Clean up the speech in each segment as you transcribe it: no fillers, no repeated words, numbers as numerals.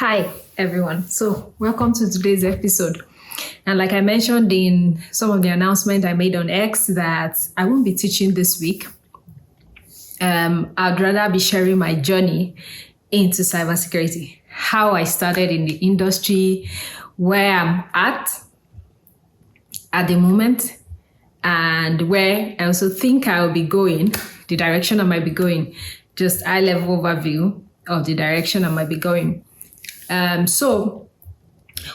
Hi, everyone. So, welcome to today's episode. And like I mentioned in some of the announcement I made on X, that I won't be teaching this week. I'd rather be sharing my journey into cybersecurity, how I started in the industry, where I'm at the moment, and where I also think I'll be going, the direction I might be going, just high level overview of the direction I might be going. So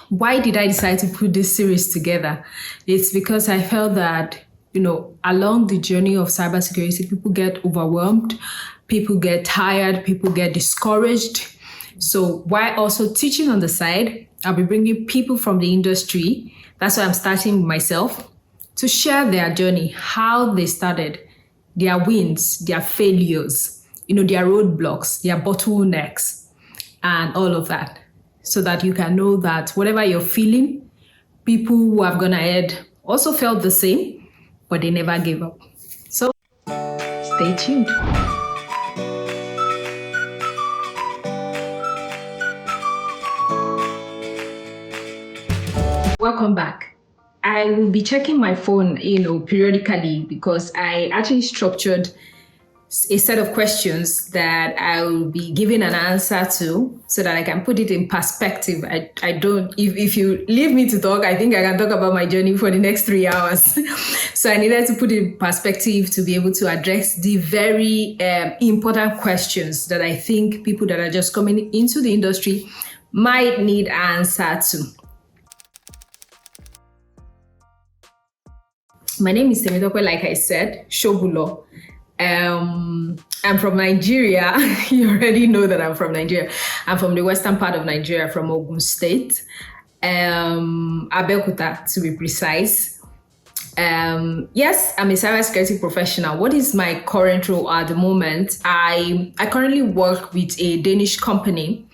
why did I decide to put this series together? It's because I felt that, along the journey of cybersecurity, people get overwhelmed, people get tired, people get discouraged. So while also teaching on the side, I'll be bringing people from the industry. That's why I'm starting with myself to share their journey, how they started, their wins, their failures, their roadblocks, their bottlenecks, and all of that. So that you can know that whatever you're feeling, people who have gone ahead also felt the same, but they never gave up. So stay tuned. Welcome back. I will be checking my phone, periodically, because I actually structured a set of questions that I will be giving an answer to so that I can put it in perspective. I don't, if you leave me to talk, I think I can talk about my journey for the next 3 hours. So I needed to put it in perspective to be able to address the very important questions that I think people that are just coming into the industry might need answer to. My name is Temitope, like I said, Sobulo. I'm from Nigeria. You already know that I'm from Nigeria. I'm from the western part of Nigeria, from Ogun State, Abeokuta to be precise. Yes, I'm a cybersecurity professional. What is my current role at the moment? I currently work with a Danish company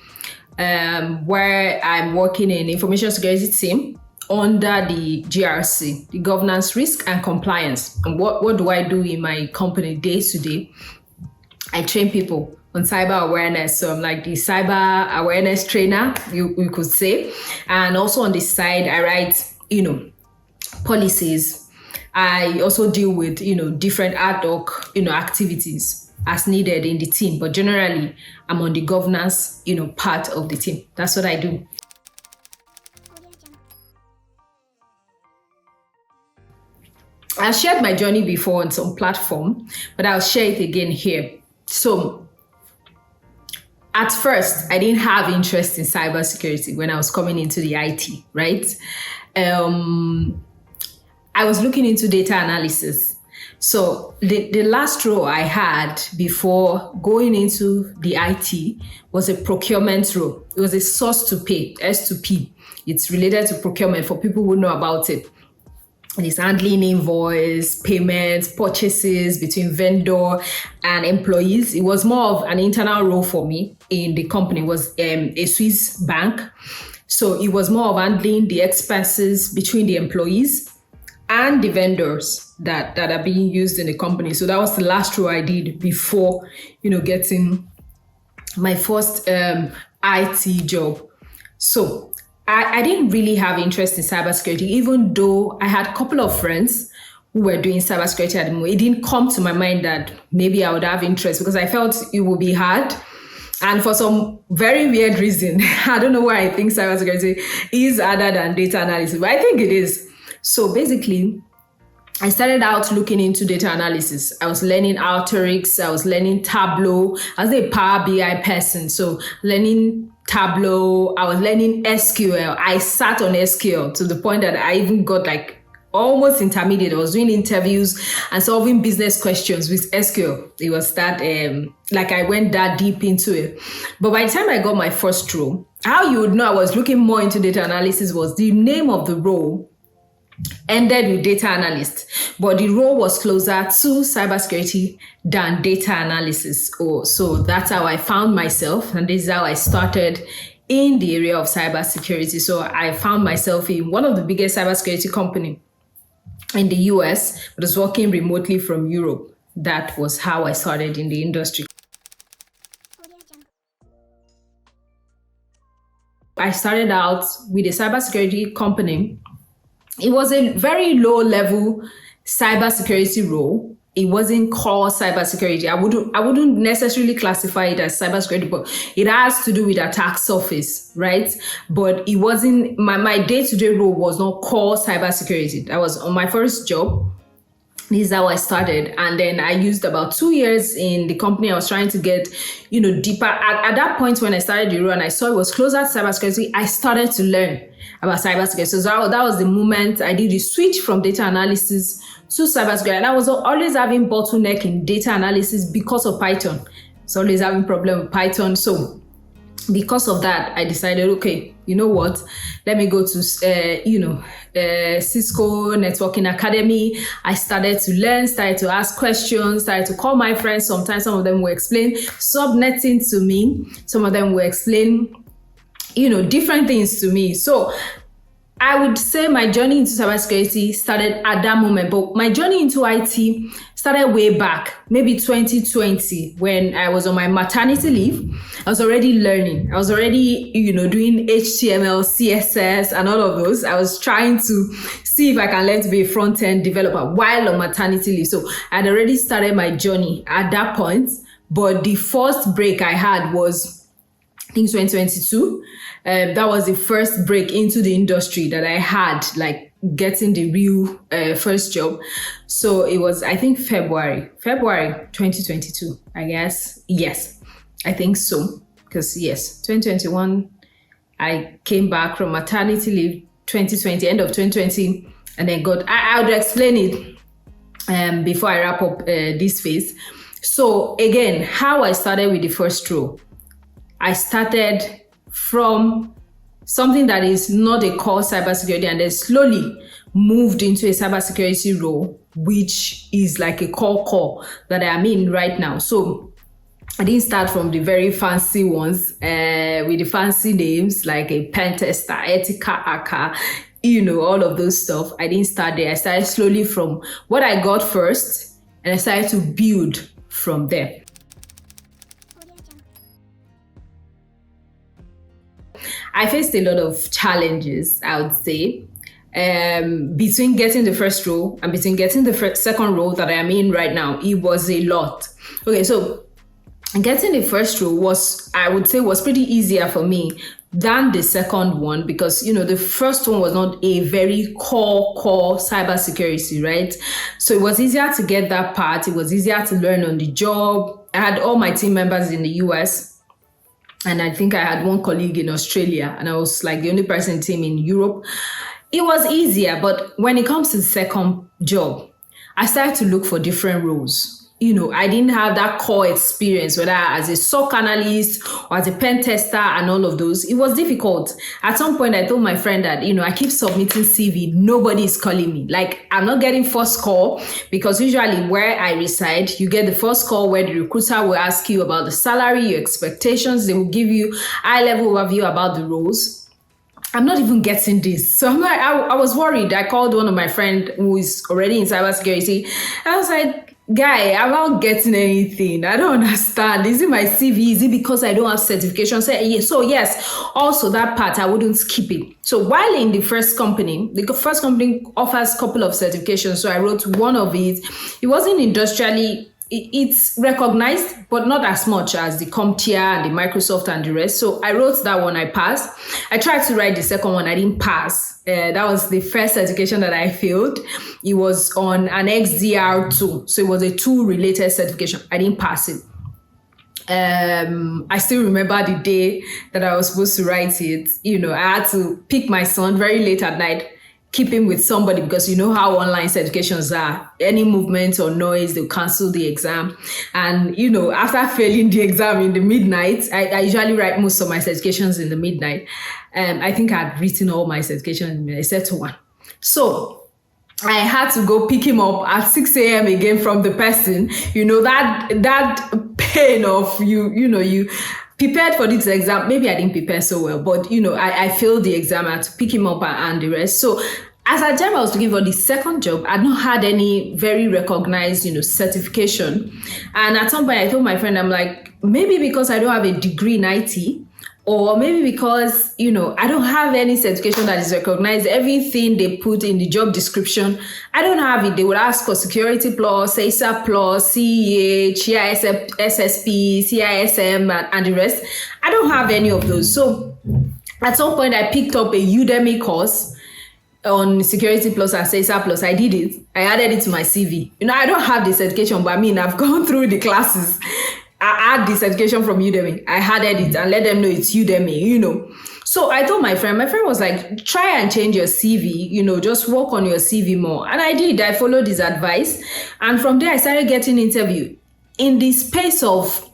where I'm working in information security team under the GRC, the governance, risk, and compliance. And what do I do in my company day to day? I train people on cyber awareness. So I'm like the cyber awareness trainer, you could say. And also on this side, I write, policies. I also deal with, different ad hoc, activities as needed in the team. But generally, I'm on the governance, part of the team. That's what I do. I've shared my journey before on some platform, but I'll share it again here. So at first, I didn't have interest in cybersecurity when I was coming into the IT, right? I was looking into data analysis. So the last role I had before going into the IT was a procurement role. It was a source to pay, S2P. It's related to procurement for people who know about it. And it's handling invoice, payments, purchases between vendor and employees. It was more of an internal role for me in the company. It was a Swiss bank. So it was more of handling the expenses between the employees and the vendors that are being used in the company. So that was the last role I did before, getting my first IT job. So I didn't really have interest in cybersecurity, even though I had a couple of friends who were doing cybersecurity at the moment. It didn't come to my mind that maybe I would have interest because I felt it would be hard. And for some very weird reason, I don't know why I think cybersecurity is harder than data analysis, but I think it is. So basically, I started out looking into data analysis. I was learning Alteryx, I was learning Tableau. I was a Power BI person, so learning Tableau, I was learning SQL. I sat on SQL to the point that I even got almost intermediate. I was doing interviews and solving business questions with SQL. It was that, I went that deep into it. But by the time I got my first role, how you would know I was looking more into data analysis was the name of the role ended with data analyst, but the role was closer to cybersecurity than data analysis. So that's how I found myself, and this is how I started in the area of cybersecurity. So I found myself in one of the biggest cybersecurity company in the US, but was working remotely from Europe. That was how I started in the industry. That was how I started in the industry. So I started out looking into data analysis. So basically, I started out looking into data analysis. But what is my current role at the moment? I currently work with a Danish company where I'm working in information security team under the GRC, the governance, risk, and compliance. And what do I do in my company day to day? So at first, I didn't have interest in cybersecurity, even though I had a couple of friends who were doing cybersecurity at the moment. It didn't come to my mind that maybe I would have interest because I felt it would be hard. And for some very weird reason, I don't know why I think cybersecurity is harder than data analysis, but I think it is. So basically, I started out looking into I started out with a cybersecurity company. It was a very low level cybersecurity role. It wasn't core cybersecurity. I wouldn't necessarily classify it as cybersecurity, but it has to do with attack surface, right? But it wasn't, my day-to-day role was not core cybersecurity. That was on my first job. This is how I started. And then I used about 2 years in the company. I was trying to get, deeper. At that point, when I started the role and I saw it was closer to cybersecurity, I started to learn about cybersecurity. So that was the moment I did the switch from data analysis to cybersecurity. And I was always having bottleneck in data analysis because of Python. I was always having problem with Python. So because of that, I decided, okay, you know what? Let me go to, Cisco Networking Academy. I started to learn, started to ask questions, started to call my friends. Sometimes some of them will explain subnetting to me. Some of them will explain, different things to me. So I would say my journey into cybersecurity started at that moment, but my journey into IT started way back, maybe 2020, when I was on my maternity leave. I was already learning. I was already, doing HTML, CSS, and all of those. I was trying to see if I can learn to be a front-end developer while on maternity leave. So I had already started my journey at that point, but the first break I had was, I think, 2022. That was the first break into the industry that I had, like getting the real first job. So it was, I think, February 2022, I guess. Yes, I think so. Because yes, 2021, I came back from maternity leave, 2020, end of 2020, and then I would explain it before I wrap up this phase. So again, how I started with the first role. I started from something that is not a core cybersecurity and then slowly moved into a cybersecurity role, which is like a core that I'm in right now. So I didn't start from the very fancy ones with the fancy names like a pen tester, Etika, Aka, all of those stuff. I didn't start there. I started slowly from what I got first and I started to build from there. I faced a lot of challenges, I would say, between getting the first role and between getting the second role that I am in right now. It was a lot. Okay, so getting the first role was pretty easier for me than the second one because, the first one was not a very core cybersecurity, right? So it was easier to get that part. It was easier to learn on the job. I had all my team members in the US. And I think I had one colleague in Australia and I was like the only person in the team in Europe. It was easier, but when it comes to the second job, I started to look for different roles. I didn't have that core experience, whether as a SOC analyst or as a pen tester and all of those. It was difficult. At some point, I told my friend that, I keep submitting CV. Nobody is calling me. Like, I'm not getting first call because usually where I reside, you get the first call where the recruiter will ask you about the salary, your expectations. They will give you high-level overview about the roles. I'm not even getting this. So I'm like, I was worried. I called one of my friends who is already in cybersecurity. And I was like, guy, I'm not getting anything. I don't understand. Is it my CV? Is it because I don't have certification? So yes, also that part, I wouldn't skip it. So while in the first company offers a couple of certifications. So I wrote one of it. It wasn't industrially, it's recognized, but not as much as the CompTIA and the Microsoft and the rest. So I wrote that one, I passed. I tried to write the second one, I didn't pass. That was the first certification that I failed. It was on an XDR2. So it was a tool-related certification. I didn't pass it. I still remember the day that I was supposed to write it. I had to pick my son very late at night, keep him with somebody because you know how online certifications are. Any movement or noise, they'll cancel the exam. And, after failing the exam in the midnight, I usually write most of my certifications in the midnight. I think I had written all my certifications except one. So I had to go pick him up at 6 a.m. again from the person, that pain of you prepared for this exam. Maybe I didn't prepare so well, but I failed the exam. I had to pick him up and the rest. So as at the time I was looking for the second job, I'd not had any very recognized, certification. And at some point I told my friend, I'm like, maybe because I don't have a degree in IT, Or maybe because, I don't have any certification that is recognized. Everything they put in the job description, I don't have it. They would ask for Security Plus, CISA Plus, CEH, SSP, CISM, and the rest. I don't have any of those. So at some point, I picked up a Udemy course on Security Plus and CISA Plus. I did it. I added it to my CV. I don't have the certification, but I've gone through the classes. I had the certification from Udemy. I added it and let them know it's Udemy. So I told my friend was like, try and change your CV, just work on your CV more. And I did. I followed his advice. And from there, I started getting interviewed. In the space of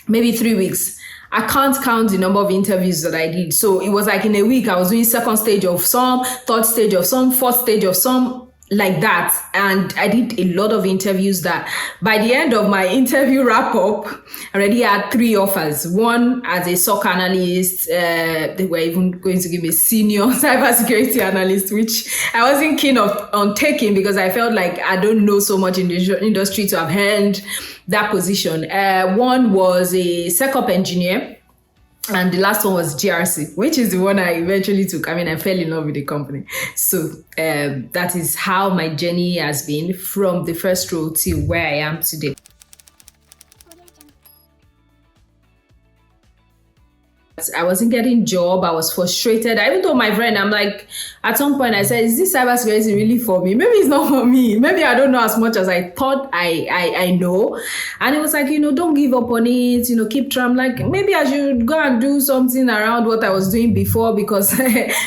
maybe 3 weeks, I can't count the number of interviews that I did. So it was like in a week, I was doing second stage of some, third stage of some, fourth stage of some, like that. And I did a lot of interviews that by the end of my interview wrap up, I already had 3 offers. One as a SOC analyst, they were even going to give me senior cybersecurity analyst, which I wasn't keen on taking because I felt like I don't know so much in the industry to have held that position. One was a SecOps engineer. And the last one was GRC, which is the one I eventually took. I fell in love with the company. So that is how my journey has been from the first role to where I am today. I wasn't getting job. I was frustrated. I even told my friend, I'm like, at some point I said, is this cybersecurity really for me? Maybe it's not for me. Maybe I don't know as much as I thought I know. And it was like, don't give up on it, keep trying. I'm like, maybe I should go and do something around what I was doing before because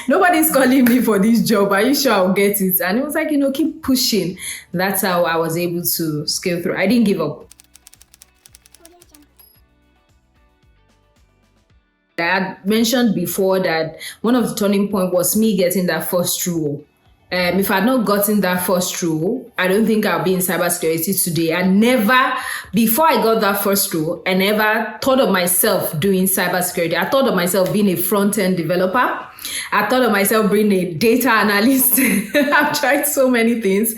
nobody's calling me for this job. Are you sure I'll get it? And it was like, keep pushing. That's how I was able to scale through. I didn't give up. I had mentioned before that one of the turning point was me getting that first role. If I had not gotten that first role, I don't think I'll be in cybersecurity today. Before I got that first role, I never thought of myself doing cybersecurity. I thought of myself being a front-end developer. I thought of myself being a data analyst. I've tried so many things,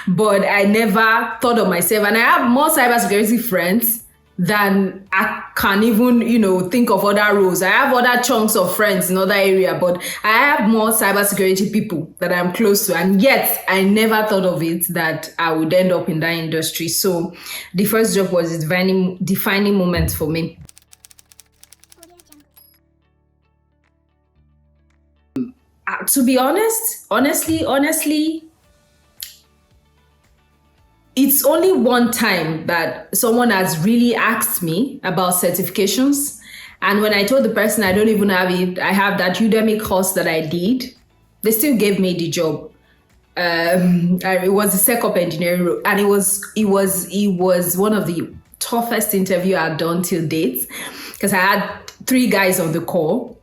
but I never thought of myself. And I have more cybersecurity friends than I can even, think of other roles. I have other chunks of friends in other area, but I have more cybersecurity people that I'm close to. And yet I never thought of it that I would end up in that industry. So the first job was a defining moment for me. To be honestly, it's only one time that someone has really asked me about certifications. And when I told the person I don't even have it, I have that Udemy course that I did, they still gave me the job. It was a SecOps engineering role, and it was one of the toughest interview I'd done till date because I had 3 guys on the call,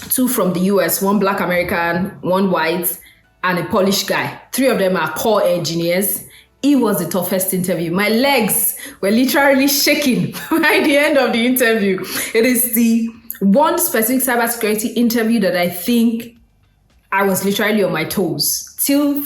2 from the US, 1 Black American, 1 white, and a Polish guy. 3 of them are core engineers. It was the toughest interview. My legs were literally shaking by the end of the interview. It is the one specific cybersecurity interview that I think I was literally on my toes.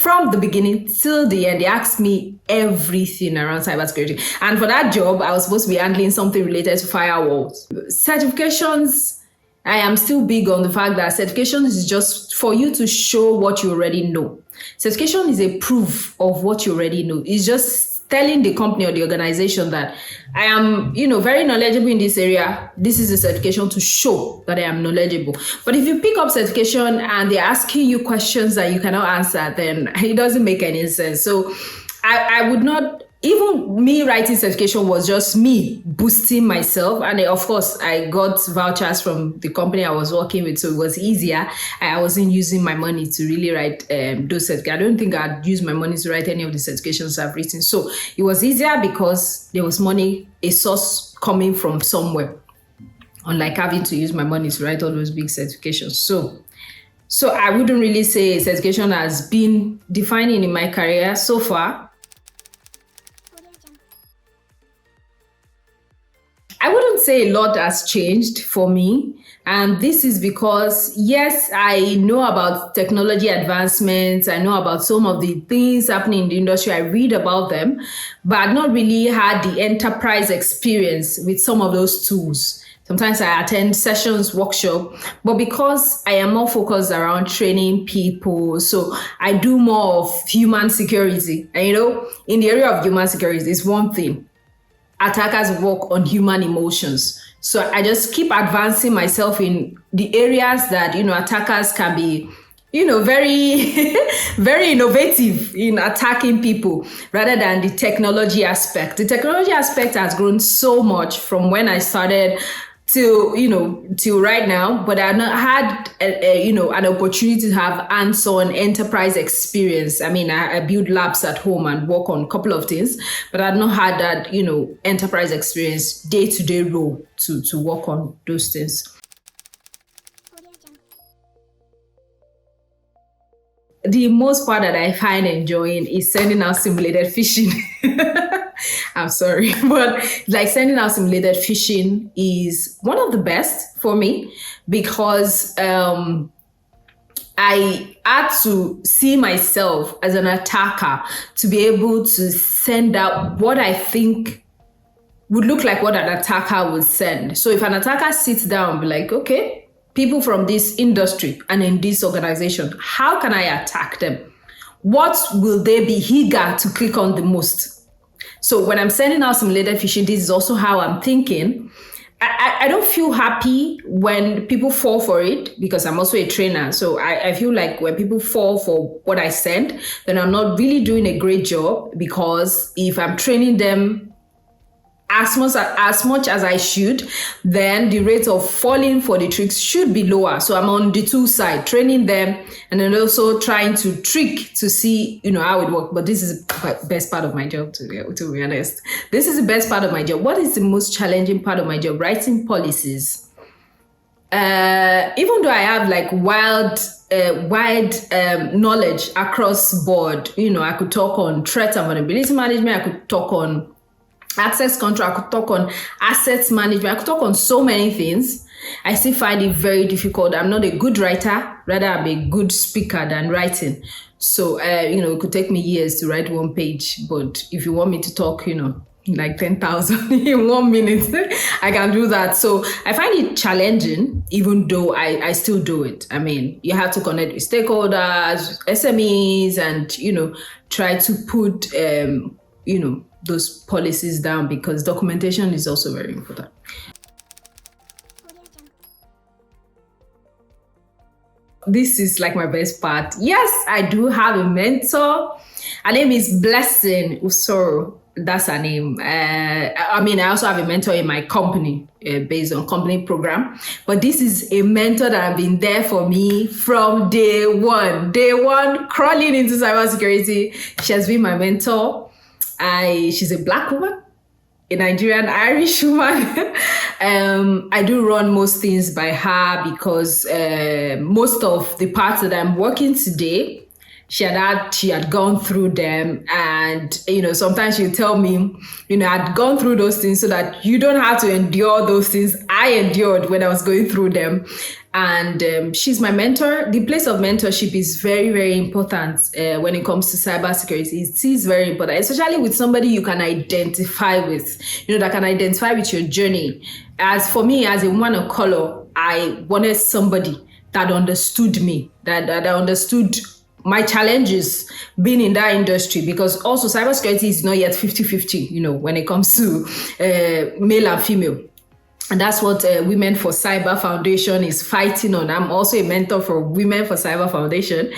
From the beginning till the end, they asked me everything around cybersecurity. And for that job, I was supposed to be handling something related to firewalls. Certifications, I am still big on the fact that certification is just for you to show what you already know. Certification is a proof of what you already know. It's just telling the company or the organization that I am, very knowledgeable in this area. This is a certification to show that I am knowledgeable. But if you pick up certification and they're asking you questions that you cannot answer, then it doesn't make any sense. So I would not. Even me writing certification was just me boosting myself. And of course, I got vouchers from the company I was working with, so it was easier. I wasn't using my money to really write those certificates. I don't think I'd use my money to write any of the certifications I've written. So it was easier because there was money, a source coming from somewhere, unlike having to use my money to write all those big certifications. So I wouldn't really say certification has been defining in my career so far. I wouldn't say a lot has changed for me. And this is because, yes, I know about technology advancements. I know about some of the things happening in the industry. I read about them, but I've not really had the enterprise experience with some of those tools. Sometimes I attend sessions, workshop, but because I am more focused around training people, so I do more of human security. And in the area of human security, is one thing. Attackers work on human emotions. So I just keep advancing myself in the areas that, attackers can be, very, very innovative in attacking people rather than the technology aspect. The technology aspect has grown so much from when I started till right now, but I've not had an opportunity to have hands-on enterprise experience. I mean, I build labs at home and work on a couple of things, but I've not had that enterprise experience, day-to-day role to work on those things. The most part that I find enjoying is sending out simulated phishing. I'm sorry, but like sending out simulated phishing is one of the best for me because I had to see myself as an attacker to be able to send out what I think would look like what an attacker would send. So if an attacker sits down and be like, okay, people from this industry and in this organization, how can I attack them? What will they be eager to click on the most? So when I'm sending out simulated phishing, this is also how I'm thinking. I don't feel happy when people fall for it because I'm also a trainer. So I feel like when people fall for what I send, then I'm not really doing a great job, because if I'm training them as much as I should, then the rate of falling for the tricks should be lower. So I'm on the two side, training them and then also trying to trick to see, how it works. But this is the best part of my job, to be honest. This is the best part of my job. What is the most challenging part of my job? Writing policies. Even though I have like wide knowledge across board, I could talk on threat and vulnerability management. I could talk on access control. I could talk on assets management. I could talk on so many things. I still find it very difficult. I'm not a good writer. Rather, I'm a good speaker than writing. So, it could take me years to write one page. But if you want me to talk, like 10,000 in 1 minute, I can do that. So I find it challenging, even though I still do it. I mean, you have to connect with stakeholders, SMEs, and, try to put, those policies down, because documentation is also very important. This is like my best part. Yes, I do have a mentor. Her name is Blessing Usoro. That's her name. I also have a mentor in my company based on company program. But this is a mentor that has been there for me from day one. Day one, crawling into cybersecurity. She has been my mentor. She's a Black woman, a Nigerian Irish woman. I do run most things by her because most of the parts that I'm working today, she had gone through them. And, sometimes she'll tell me, I'd gone through those things so that you don't have to endure those things I endured when I was going through them. And she's my mentor. The place of mentorship is very, very important when it comes to cybersecurity. It is very important, especially with somebody you can identify with, that can identify with your journey. As for me, as a woman of color, I wanted somebody that understood me, that understood my challenges being in that industry, because also cybersecurity is not yet 50-50, when it comes to male and female. And that's what Women for Cyber Foundation is fighting on. I'm also a mentor for Women for Cyber Foundation.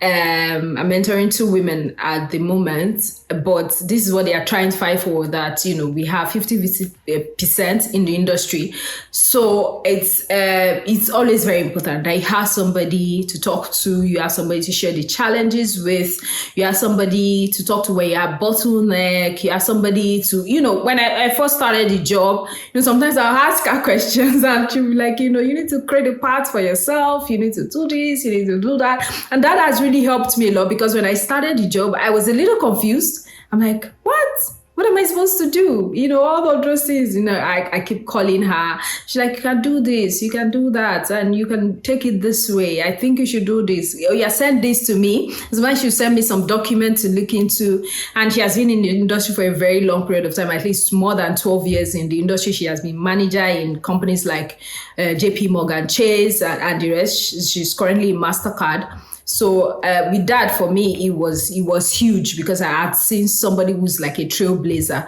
I'm mentoring 2 women at the moment, but this is what they are trying to fight for, that, we have 50% in the industry. So it's always very important that you have somebody to talk to, you have somebody to share the challenges with, you have somebody to talk to where you have bottleneck, you have somebody to, when I first started the job, sometimes I'll ask her questions and she'll be like, you need to create a path for yourself, you need to do this, you need to do that. And that has really helped me a lot, because when I started the job, I was a little confused. I'm like, what what am I supposed to do? All of those things, I keep calling her. She's like, you can do this, you can do that, and you can take it this way. I think you should do this. Oh, yeah, send this to me. So when she sent me some documents to look into, and she has been in the industry for a very long period of time, at least more than 12 years in the industry. She has been manager in companies like JP Morgan Chase and the rest. She's currently in MasterCard. So with that, for me, it was huge because I had seen somebody who's like a trailblazer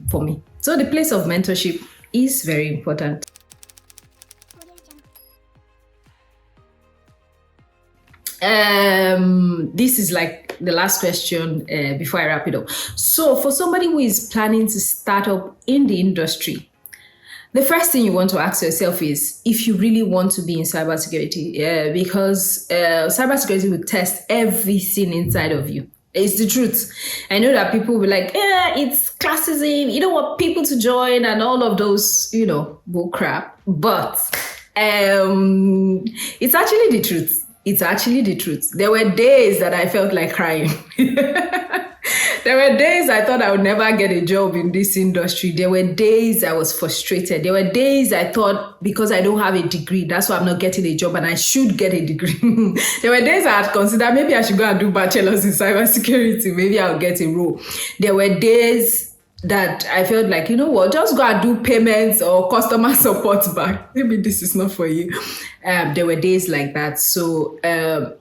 for me. So the place of mentorship is very important. This is like the last question before I wrap it up. So for somebody who is planning to start up in the industry, the first thing you want to ask yourself is if you really want to be in cybersecurity, because cybersecurity will test everything inside of you. It's the truth. I know that people will be like, it's classism, you don't want people to join and all of those, bull crap. But it's actually the truth. It's actually the truth. There were days that I felt like crying. There were days I thought I would never get a job in this industry. There were days I was frustrated. There were days I thought because I don't have a degree, that's why I'm not getting a job and I should get a degree. There were days I had considered maybe I should go and do bachelor's in cybersecurity. Maybe I'll get a role. There were days that I felt like, just go and do payments or customer support back. Maybe this is not for you. There were days like that. So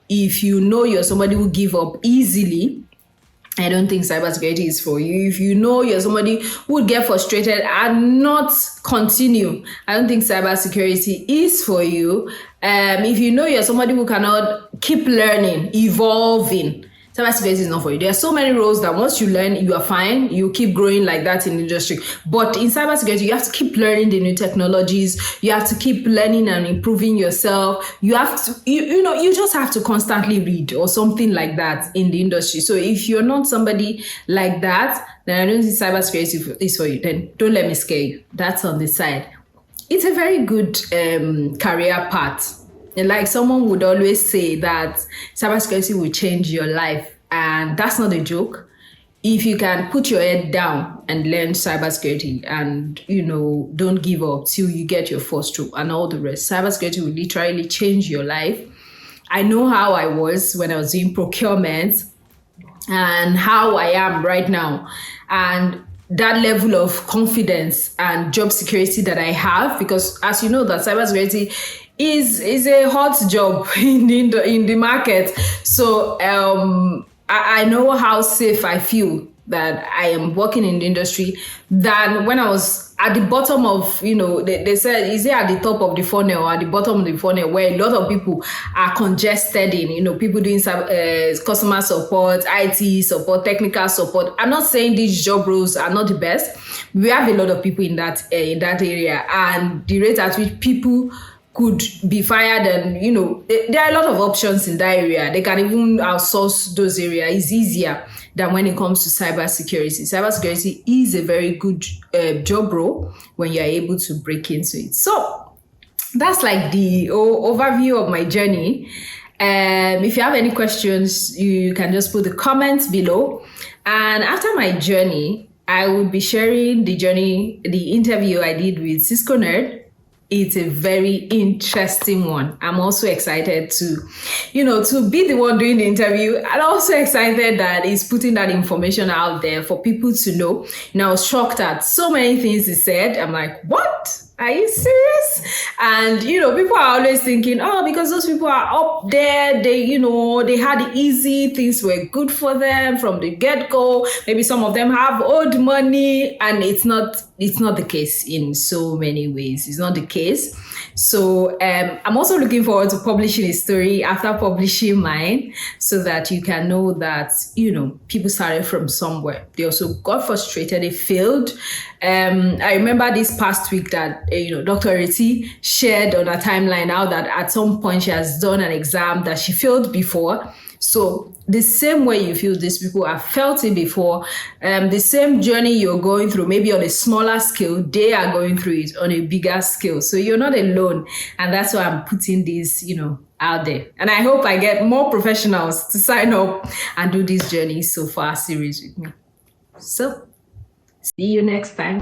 if you're somebody who give up easily, I don't think cybersecurity is for you. If you're somebody who would get frustrated and not continue, I don't think cybersecurity is for you. If you're somebody who cannot keep learning, evolving, cybersecurity is not for you. There are so many roles that once you learn, you are fine. You keep growing like that in the industry. But in cybersecurity, you have to keep learning the new technologies. You have to keep learning and improving yourself. You have to, you just have to constantly read or something like that in the industry. So if you're not somebody like that, then I don't think cybersecurity is for you. Then don't let me scare you. That's on the side. It's a very good career path. And like someone would always say that cybersecurity will change your life. And that's not a joke. If you can put your head down and learn cybersecurity and, don't give up till you get your first job and all the rest, cybersecurity will literally change your life. I know how I was when I was doing procurement and how I am right now. And that level of confidence and job security that I have, because as you know, that cybersecurity is a hot job in the market. So I know how safe I feel that I am working in the industry than when I was at the bottom of, they said, is it at the top of the funnel or at the bottom of the funnel where a lot of people are congested in, people doing customer support, IT support, technical support. I'm not saying these job roles are not the best. We have a lot of people in that area, and the rate at which people could be fired, and there are a lot of options in that area. They can even outsource those areas. It's easier than when it comes to cybersecurity. Cybersecurity is a very good job role when you're able to break into it. So that's like the overview of my journey. If you have any questions, you can just put the comments below. And after my journey, I will be sharing the interview I did with Cisco Nerd. It's a very interesting one. I'm also excited to be the one doing the interview, and also excited that he's putting that information out there for people to know. I was shocked at so many things he said. I'm like, what? Are you serious? And, people are always thinking, because those people are up there, they had it easy, things were good for them from the get-go. Maybe some of them have owed money, and it's not the case in so many ways. It's not the case. So I'm also looking forward to publishing a story after publishing mine, so that you can know that, people started from somewhere. They also got frustrated, they failed. I remember this past week that, Dr. Reti shared on her timeline now that at some point she has done an exam that she failed before. So the same way you feel these people have felt it before, the same journey you're going through, maybe on a smaller scale, they are going through it on a bigger scale. So you're not alone. And that's why I'm putting this, out there. And I hope I get more professionals to sign up and do this Journey So Far series with me. So See you next time.